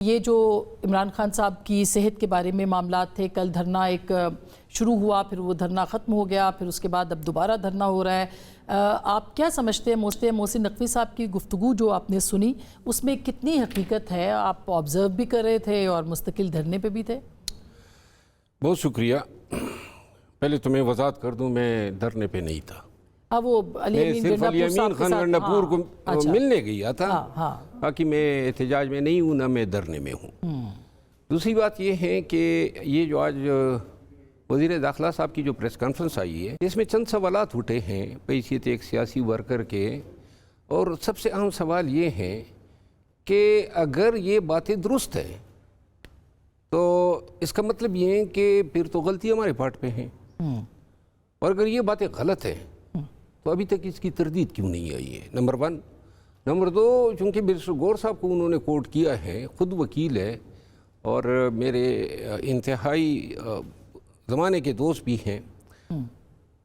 یہ جو عمران خان صاحب کی صحت کے بارے میں معاملات تھے، کل دھرنا ایک شروع ہوا، پھر وہ دھرنا ختم ہو گیا، پھر اس کے بعد اب دوبارہ دھرنا ہو رہا ہے۔ آپ کیا سمجھتے ہیں محسن نقوی صاحب کی گفتگو جو آپ نے سنی، اس میں کتنی حقیقت ہے؟ آپ آبزرو بھی کر رہے تھے اور مستقل دھرنے پہ بھی تھے؟ بہت شکریہ۔ پہلے تو میں وضاحت کر دوں، میں دھرنے پہ نہیں تھا۔ وہ میں صرف علی امین خان گنڈاپور کو ملنے گیا تھا، باقی میں احتجاج میں نہیں ہوں، نہ میں دھرنے میں ہوں۔ دوسری بات یہ ہے کہ یہ جو آج وزیر داخلہ صاحب کی جو پریس کانفرنس آئی ہے، اس میں چند سوالات اٹھے ہیں بحیثیت ایک سیاسی ورکر کے، اور سب سے اہم سوال یہ ہے کہ اگر یہ باتیں درست ہیں تو اس کا مطلب یہ ہے کہ پھر تو غلطی ہمارے پارٹ پہ ہیں، اور اگر یہ باتیں غلط ہیں تو ابھی تک اس کی تردید کیوں نہیں آئی ہے؟ نمبر 1۔ نمبر 2، چونکہ بیرسٹر گور صاحب کو انہوں نے کوٹ کیا ہے، خود وکیل ہے اور میرے انتہائی زمانے کے دوست بھی ہیں،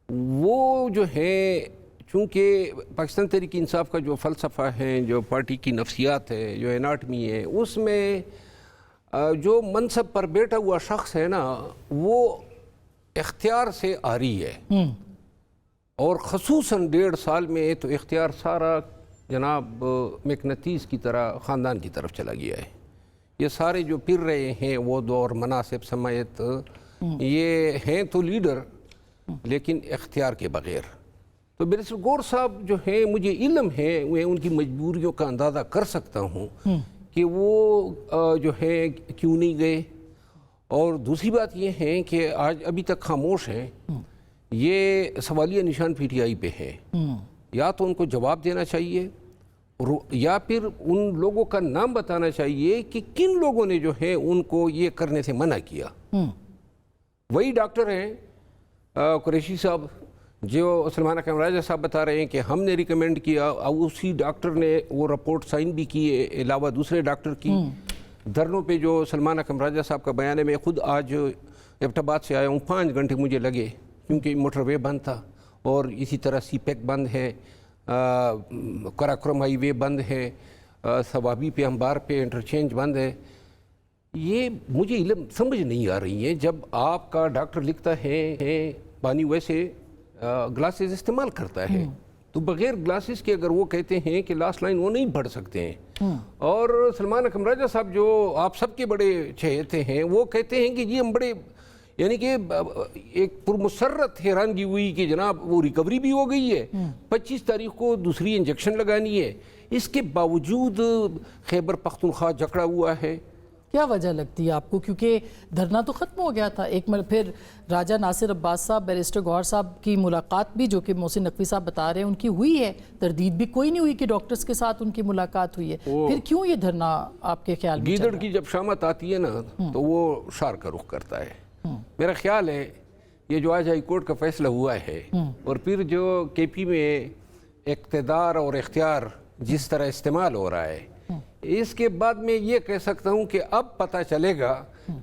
وہ جو ہے چونکہ پاکستان تحریک انصاف کا جو فلسفہ ہے، جو پارٹی کی نفسیات ہے، جو اناٹمی ہے، اس میں جو منصب پر بیٹھا ہوا شخص ہے نا، وہ اختیار سے آری ہے، اور خصوصاً 1.5 سال میں تو اختیار سارا جناب مقناطیس کی طرح خاندان کی طرف چلا گیا ہے۔ یہ سارے جو پھر رہے ہیں وہ دور مناصب سمیت، یہ ہیں تو لیڈر لیکن اختیار کے بغیر۔ تو بیرسٹر گور صاحب جو ہیں، مجھے علم ہے، میں ان کی مجبوریوں کا اندازہ کر سکتا ہوں کہ وہ جو ہے کیوں نہیں گئے۔ اور دوسری بات یہ ہے کہ آج ابھی تک خاموش ہیں، یہ سوالیہ نشان پی ٹی آئی پہ ہے۔ یا تو ان کو جواب دینا چاہیے، یا پھر ان لوگوں کا نام بتانا چاہیے کہ کن لوگوں نے جو ہے ان کو یہ کرنے سے منع کیا۔ وہی ڈاکٹر ہیں قریشی صاحب جو سلمان اکرم راجہ صاحب بتا رہے ہیں کہ ہم نے ریکمینڈ کیا، اسی ڈاکٹر نے وہ رپورٹ سائن بھی کی ہے علاوہ دوسرے ڈاکٹر کی۔ دھرنوں پہ جو سلمان اکرم راجہ صاحب کا بیان ہے، میں خود آج ایبٹ آباد سے آیا ہوں، 5 گھنٹے مجھے لگے کیونکہ موٹر وے بند تھا، اور اسی طرح سی پیک بند ہے، کراکرم ہائی وے بند ہے، ثوابی پہ امبار پہ انٹرچینج بند ہے۔ یہ مجھے علم سمجھ نہیں آ رہی ہے۔ جب آپ کا ڈاکٹر لکھتا ہے پانی ویسے گلاسز استعمال کرتا ہے، تو بغیر گلاسز کے اگر وہ کہتے ہیں کہ لاسٹ لائن وہ نہیں پڑھ سکتے ہیں، اور سلمان اکرم راجہ صاحب جو آپ سب کے بڑے چہیتے ہیں، وہ کہتے ہیں کہ جی ہم بڑے، یعنی کہ ایک پرمسرت حیرانگی ہوئی کہ جناب وہ ریکوری بھی ہو گئی ہے، 25 تاریخ کو دوسری انجیکشن لگانی ہے، اس کے باوجود خیبر پختونخوا جکڑا ہوا ہے۔ کیا وجہ لگتی ہے آپ کو؟ کیونکہ دھرنا تو ختم ہو گیا تھا، ایک پھر راجہ ناصر عباس صاحب، بیرسٹر گور صاحب کی ملاقات بھی، جو کہ محسن نقوی صاحب بتا رہے ہیں، ان کی ہوئی ہے، تردید بھی کوئی نہیں ہوئی کہ ڈاکٹرز کے ساتھ ان کی ملاقات ہوئی ہے، پھر کیوں یہ دھرنا آپ کے خیال میں؟ گیدڑ کی جب شامت آتی ہے نا تو وہ شار کا رخ کرتا ہے۔ میرا خیال ہے یہ جو آج ہائی کورٹ کا فیصلہ ہوا ہے، اور پھر جو کے پی میں اقتدار اور اختیار جس طرح استعمال ہو رہا ہے، اس کے بعد میں یہ کہہ سکتا ہوں کہ اب پتہ چلے گا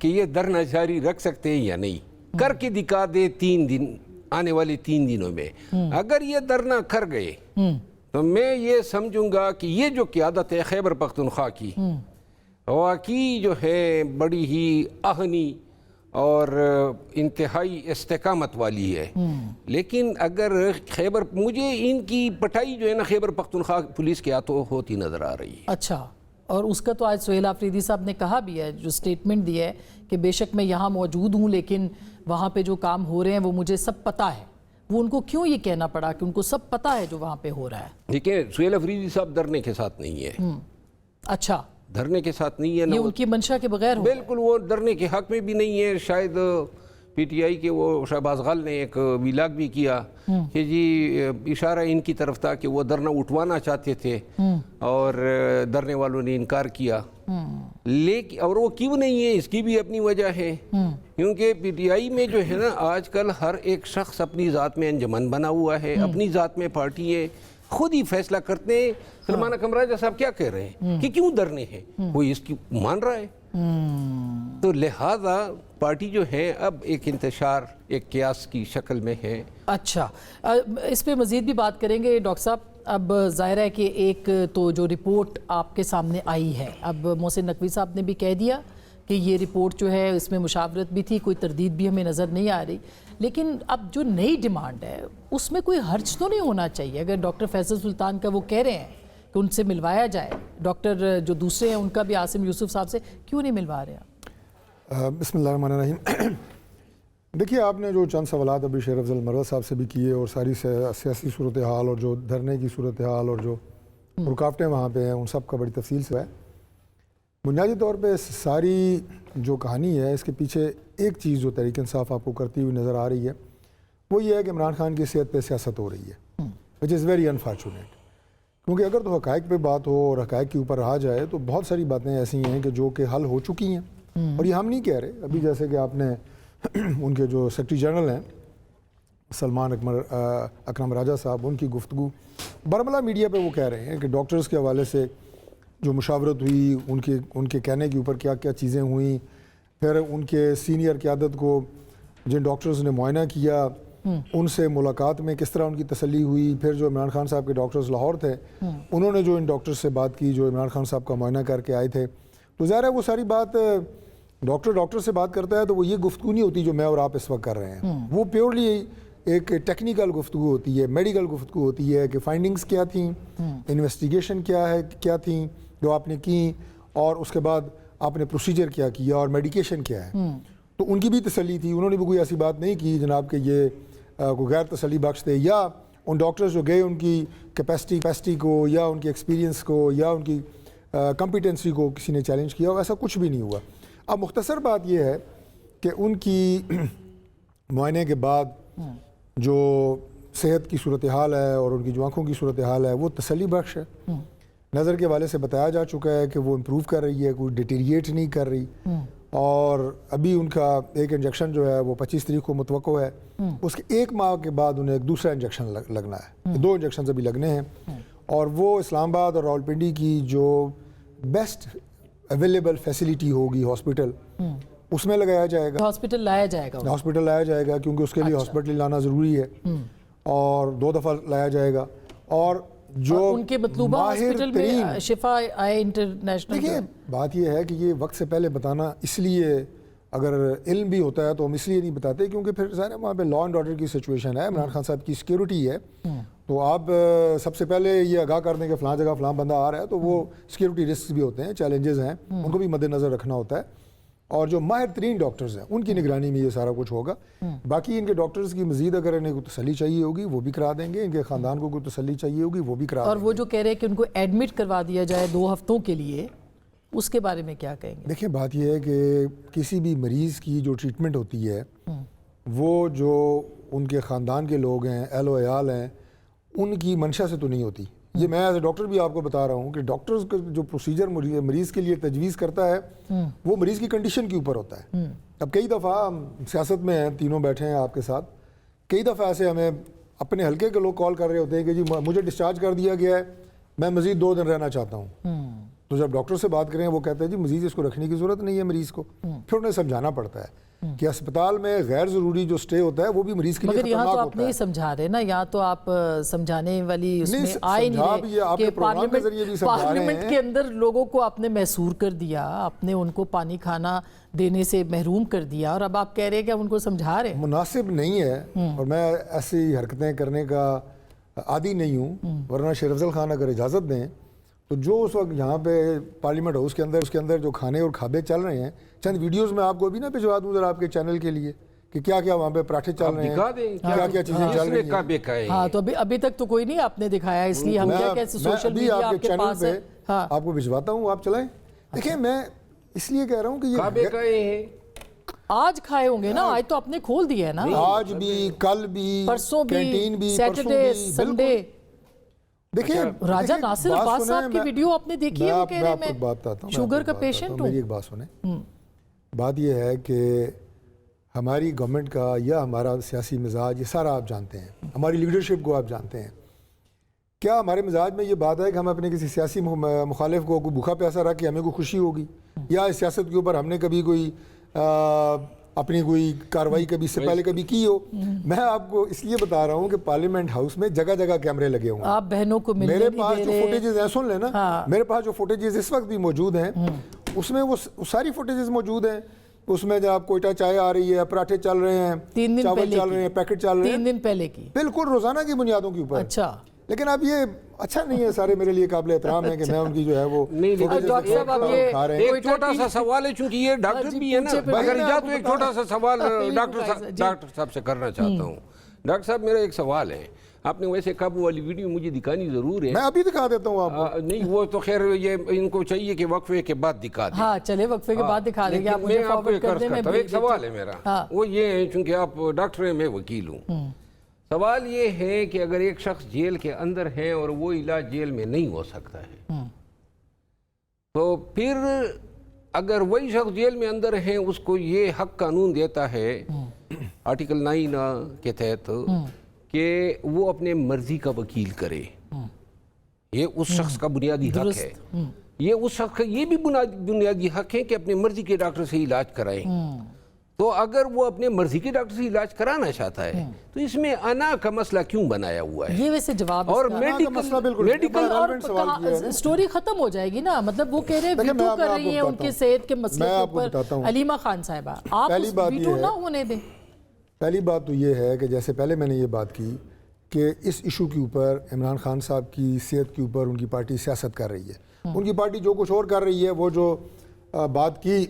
کہ یہ دھرنا جاری رکھ سکتے ہیں یا نہیں۔ کر کے دکھا دے 3 دن، آنے والے 3 دنوں میں اگر یہ دھرنا کر گئے تو میں یہ سمجھوں گا کہ یہ جو قیادت ہے خیبر پختونخوا کی، واقعی جو ہے بڑی ہی اہنی اور انتہائی استقامت والی ہے۔ لیکن اگر مجھے ان کی پٹائی جو ہے نا خیبر پختونخوا پولیس کے ہاتھوں ہوتی نظر آ رہی ہے۔ اچھا، اور اس کا تو آج سہیل آفریدی صاحب نے کہا بھی ہے، جو سٹیٹمنٹ دی ہے کہ بے شک میں یہاں موجود ہوں لیکن وہاں پہ جو کام ہو رہے ہیں وہ مجھے سب پتہ ہے۔ وہ ان کو کیوں یہ کہنا پڑا کہ ان کو سب پتہ ہے جو وہاں پہ ہو رہا ہے؟ دیکھیں، سہیل آفریدی صاحب دھرنے کے ساتھ نہیں ہے۔ اچھا، دھرنے کے ساتھ نہیں ہے، یہ ان کی منشا کے بغیر ہو؟ بالکل، وہ دھرنے کے حق میں بھی نہیں ہے۔ شاید پی ٹی آئی کے وہ شہباز غال نے ایک ویلاگ بھی کیا کہ جی اشارہ ان کی طرف تھا کہ وہ دھرنا اٹھوانا چاہتے تھے اور دھرنے والوں نے انکار کیا، لیکن اور وہ کیوں نہیں ہے اس کی بھی اپنی وجہ ہے، کیونکہ پی ٹی آئی میں جو ہے نا آج کل ہر ایک شخص اپنی ذات میں انجمن بنا ہوا ہے، اپنی ذات میں پارٹی ہے، خود ہی فیصلہ کرتے ہیں۔ سلمان اکرم راجہ صاحب کیا کہہ رہے ہیں کہ کیوں دھرنے ہیں، کوئی اس کی مان رہا ہے؟ تو لہذا پارٹی جو ہے اب ایک انتشار، ایک قیاس کی شکل میں ہے۔ اچھا، اس پہ مزید بھی بات کریں گے ڈاکٹر صاحب۔ اب ظاہر ہے کہ ایک تو جو رپورٹ آپ کے سامنے آئی ہے، اب محسن نقوی صاحب نے بھی کہہ دیا کہ یہ رپورٹ جو ہے اس میں مشاورت بھی تھی، کوئی تردید بھی ہمیں نظر نہیں آ رہی، لیکن اب جو نئی ڈیمانڈ ہے اس میں کوئی حرج تو نہیں ہونا چاہیے؟ اگر ڈاکٹر فیصل سلطان کا وہ کہہ رہے ہیں کہ ان سے ملوایا جائے، ڈاکٹر جو دوسرے ہیں ان کا بھی عاصم یوسف صاحب سے کیوں نہیں ملوا رہے آپ؟ بسم اللہ الرحمن الرحیم۔ دیکھیے، آپ نے جو چند سوالات ابھی شیر افضل مروت صاحب سے بھی کیے اور ساری سیاسی صورتحال اور جو دھرنے کی صورتحال اور جو رکاوٹیں وہاں پہ ہیں ان سب کا بڑی تفصیل سے ہے۔ بنیادی طور پہ ساری جو کہانی ہے اس کے پیچھے ایک چیز جو تحریک انصاف آپ کو کرتی ہوئی نظر آ رہی ہے وہ یہ ہے کہ عمران خان کی صحت پہ سیاست ہو رہی ہے، وچ از ویری انفارچونیٹ۔ کیونکہ اگر تو حقائق پہ بات ہو اور حقائق کے اوپر رہا جائے تو بہت ساری باتیں ایسی ہیں کہ جو کہ حل ہو چکی ہیں، اور یہ ہم نہیں کہہ رہے۔ ابھی جیسے کہ آپ نے ان کے جو سیکرٹری جنرل ہیں سلمان اکرم راجہ صاحب، ان کی گفتگو برملا میڈیا پہ وہ کہہ رہے ہیں کہ ڈاکٹرز کے حوالے سے جو مشاورت ہوئی، ان کے کہنے کے اوپر کیا کیا چیزیں ہوئیں، پھر ان کے سینئر قیادت کو جن ڈاکٹرز نے معائنہ کیا ان سے ملاقات میں کس طرح ان کی تسلی ہوئی، پھر جو عمران خان صاحب کے ڈاکٹرز لاہور تھے انہوں نے جو ان ڈاکٹرز سے بات کی جو عمران خان صاحب کا معائنہ کر کے آئے تھے، تو ظاہر ہے وہ ساری بات ڈاکٹر سے بات کرتا ہے تو وہ یہ گفتگو نہیں ہوتی جو میں اور آپ اس وقت کر رہے ہیں، وہ پیورلی ایک ٹیکنیکل گفتگو ہوتی ہے، میڈیکل گفتگو ہوتی ہے کہ فائنڈنگز کیا تھیں، انویسٹیگیشن کیا تھیں جو آپ نے کی، اور اس کے بعد آپ نے پروسیجر کیا کیا اور میڈیکیشن کیا ہے۔ تو ان کی بھی تسلی تھی، انہوں نے بھی کوئی ایسی بات نہیں کی جناب کہ یہ کوئی غیر تسلی بخش تھے، یا ان ڈاکٹرز جو گئے ان کی کیپیسٹی کو یا ان کی ایکسپیرینس کو یا ان کی کمپیٹنسی کو کسی نے چیلنج کیا، ایسا کچھ بھی نہیں ہوا۔ اب مختصر بات یہ ہے کہ ان کی معائنے کے بعد جو صحت کی صورتحال ہے اور ان کی جو آنکھوں کی صورتحال ہے وہ تسلی بخش ہے۔ نظر کے حوالے سے بتایا جا چکا ہے کہ وہ امپروو کر رہی ہے، کوئی ڈیٹیریٹ نہیں کر رہی، اور ابھی ان کا ایک انجیکشن جو ہے وہ 25 تاریخ کو متوقع ہے، اس کے 1 ماہ کے بعد انہیں ایک دوسرا انجیکشن لگنا ہے، 2 انجیکشنز ابھی لگنے ہیں، اور وہ اسلام آباد اور راولپنڈی کی جو بیسٹ اویلیبل فیسلٹی ہوگی ہاسپٹل اس میں لگایا جائے گا، ہاسپٹل لایا جائے گا کیونکہ اس کے لیے ہاسپٹل لانا ضروری ہے، اور 2 دفعہ لایا جائے گا، اور جو ان کے مطلوبہ ہاسپٹل میں شفا آئے انٹرنیشنل۔ دیکھیے بات یہ ہے کہ یہ وقت سے پہلے بتانا، اس لیے اگر علم بھی ہوتا ہے تو ہم اس لیے نہیں بتاتے کیونکہ پھر ظاہر ہے وہاں پہ لا اینڈ آرڈر کی سچویشن ہے، عمران خان صاحب کی سیکیورٹی ہے، تو آپ سب سے پہلے یہ آگاہ کر دیں کہ فلاں جگہ فلاں بندہ آ رہا ہے، تو وہ سیکیورٹی رسک بھی ہوتے ہیں، چیلنجز ہیں، ان کو بھی مد نظر رکھنا ہوتا ہے، اور جو ماہر ترین ڈاکٹرز ہیں ان کی نگرانی میں یہ سارا کچھ ہوگا۔ باقی ان کے ڈاکٹرز کی مزید اگر انہیں کوئی تسلی چاہیے ہوگی وہ بھی کرا دیں گے، ان کے خاندان کو کوئی تسلی چاہیے ہوگی وہ بھی کرا دیں گے۔ اور وہ جو کہہ رہے ہیں کہ ان کو ایڈمٹ کروا دیا جائے 2 ہفتوں کے لیے، اس کے بارے میں کیا کہیں گے؟ دیکھیں بات یہ ہے کہ کسی بھی مریض کی جو ٹریٹمنٹ ہوتی ہے وہ جو ان کے خاندان کے لوگ ہیں، اہل و عیال ہیں، ان کی منشا سے تو نہیں ہوتی۔ یہ میں ایز اے ڈاکٹر بھی آپ کو بتا رہا ہوں کہ ڈاکٹرز کا جو پروسیجر مریض کے لیے تجویز کرتا ہے وہ مریض کی کنڈیشن کے اوپر ہوتا ہے۔ اب کئی دفعہ ہم سیاست میں ہیں، تینوں بیٹھے ہیں آپ کے ساتھ، کئی دفعہ ایسے ہمیں اپنے حلقے کے لوگ کال کر رہے ہوتے ہیں کہ جی مجھے ڈسچارج کر دیا گیا ہے، میں مزید 2 دن رہنا چاہتا ہوں، تو جب ڈاکٹر سے بات کریں وہ کہتے ہیں جی مزید اس کو رکھنے کی ضرورت نہیں ہے مریض کو، پھر انہیں سمجھانا پڑتا ہے کہ اسپتال میں غیر ضروری جو سٹے ہوتا ہے وہ بھی مریض کے لیے مگر یہاں خطرناک تو ہوتا ہے۔ آپ نہیں سمجھا رہے نا، یہاں تو آپ سمجھانے والی اس میں آئے نہیں رہے کہ پارلیمنٹ کے اندر لوگوں کو آپ نے محصور کر دیا، آپ نے ان کو پانی کھانا دینے سے محروم کر دیا، اور اب آپ کہہ رہے ہیں کہ آپ ان کو سمجھا رہے ہیں۔ مناسب نہیں ہے، اور میں ایسی حرکتیں کرنے کا عادی نہیں ہوں، ورنہ شیر افضل خان اگر اجازت دیں تو جو اس وقت یہاں پہ پارلیمنٹ ہاؤس کے اندر جو کھانے اور کھابے چل رہے ہیں، چند ویڈیوز میں آپ کو بھی نہ بھجوا دوں ذرا آپ کے چینل کے لیے کہ کیا کیا وہاں پہ پراٹھے چل رہے ہیں، کیا کیا چیزیں چل رہی ہیں۔ ہاں تو ابھی تک تو کوئی نہیں آپ نے دکھایا، اس لیے ہم کیا کہتے ہیں سوشل میڈیا آپ کے پاس ہے، آپ کو بھجواتا ہوں، آپ چلائیں۔ دیکھیں میں اس لیے کہہ رہا ہوں کہ یہ کعبے کھائے ہیں، آج کھائے ہوں گے نا، آج تو آپ نے کھول دیا ہے نا، آج بھی، کل بھی، پرسوں کینٹین بھی، سیٹرڈے سنڈے۔ دیکھیں راجہ ناصر عباس صاحب کی ویڈیو آپ نے دیکھی ہے، وہ کہہ رہے ہیں میں شوگر کا پیشنٹ ہوں۔ میری ایک بات سنیں، بات یہ ہے کہ ہماری گورنمنٹ کا یا ہمارا سیاسی مزاج یہ سارا آپ جانتے ہیں، ہماری لیڈرشپ کو آپ جانتے ہیں، کیا ہمارے مزاج میں یہ بات ہے کہ ہم اپنے کسی سیاسی مخالف کو بھوکا پیاسا رکھ کے ہمیں کوئی خوشی ہوگی، یا اس سیاست کے اوپر ہم نے کبھی کوئی اپنی کوئی کارروائی کبھی اس سے پہلے کبھی کی ہو. میں آپ کو اس لیے بتا رہا ہوں کہ پارلیمنٹ ہاؤس میں جگہ جگہ کیمرے لگے ہوئے ہیں. آپ بہنوں کو ملنے میرے نہیں پاس دے جو رہے. فوٹیجز ہیں سن لینا, میرے پاس جو فوٹیجز اس وقت بھی موجود ہیں اس میں وہ ساری فوٹیجز موجود ہیں. اس میں جب کوئٹہ چائے آ رہی ہے, پراٹھے چل رہے ہیں, 3 دن چاول پہلے چل رہے ہیں, پیکٹ چل رہے ہیں, 3 دن پہلے کی بالکل روزانہ کی بنیادوں کے اوپر. اچھا لیکن اب یہ اچھا نہیں ہے, سارے میرے لیے قابل احترام ہے کہ میں ان کی جو ہے وہ ایک چھوٹا سا سوال ہے, چونکہ یہ ڈاکٹر بھی ہے نا, اگر اجازت تو ایک چھوٹا سا سوال ڈاکٹر صاحب سے کرنا چاہتا ہوں. ڈاکٹر صاحب میرا ایک سوال ہے, آپ نے ویسے قابو والی ویڈیو مجھے دکھانی ضرور ہے. میں ابھی دکھا دیتا ہوں آپ کو. نہیں وہ تو خیر یہ ان کو چاہیے کہ وقفے کے بعد دکھا دیں. ہاں چلے وقفے کے بعد دکھا دیں گے. آپ میں آپ کو ایک عرض کرتا ہوں, ایک سوال ہے میرا, وہ یہ ہے چونکہ آپ ڈاکٹر ہیں میں وکیل ہوں. سوال یہ ہے کہ اگر ایک شخص جیل کے اندر ہے اور وہ علاج جیل میں نہیں ہو سکتا ہے, تو پھر اگر وہی شخص جیل میں اندر ہے اس کو یہ حق قانون دیتا ہے آرٹیکل 9 کے تحت کہ وہ اپنے مرضی کا وکیل کرے. یہ اس شخص کا بنیادی حق ہے. یہ اس شخص کا یہ بھی بنیادی حق ہے کہ اپنے مرضی کے ڈاکٹر سے علاج کرائیں. تو اگر وہ اپنے مرضی کے ڈاکٹر سے علاج کرانا چاہتا ہے تو اس میں انا کا مسئلہ کیوں بنایا ہوا ہے؟ یہ ویسے جواب اور میڈیکل سٹوری ختم ہو جائے گی نا. مطلب وہ کہہ رہے ہیں ویٹو کر رہی ہیں ان کے صحت کے مسئلے کے اوپر. علیمہ خان صاحبہ, آپ اس ویٹو نہ ہونے دیں. پہلی بات تو یہ ہے کہ جیسے پہلے میں نے یہ بات کی کہ اس ایشو کے اوپر عمران خان صاحب کی صحت کے اوپر ان کی پارٹی سیاست کر رہی ہے. ان کی پارٹی جو کچھ اور کر رہی ہے, وہ جو بات کی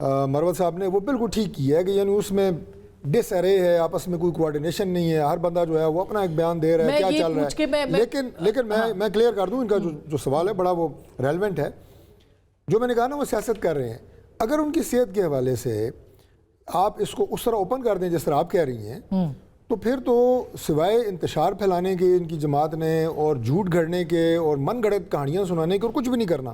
مروت صاحب نے, وہ بالکل ٹھیک کی ہے کہ یعنی اس میں ڈس ارے ہے, آپس میں کوئی کوارڈینیشن نہیں ہے, ہر بندہ جو ہے وہ اپنا ایک بیان دے رہا ہے کیا چل رہا ہے. لیکن میں کلیئر کر دوں, ان کا جو سوال ہے بڑا وہ ریلیونٹ ہے. جو میں نے کہا نا وہ سیاست کر رہے ہیں, اگر ان کی صحت کے حوالے سے آپ اس کو اس طرح اوپن کر دیں جس طرح آپ کہہ رہی ہیں, تو پھر تو سوائے انتشار پھیلانے کے ان کی جماعت نے اور جھوٹ گھڑنے کے اور من گھڑت کہانیاں سنانے کے اور کچھ بھی نہیں کرنا.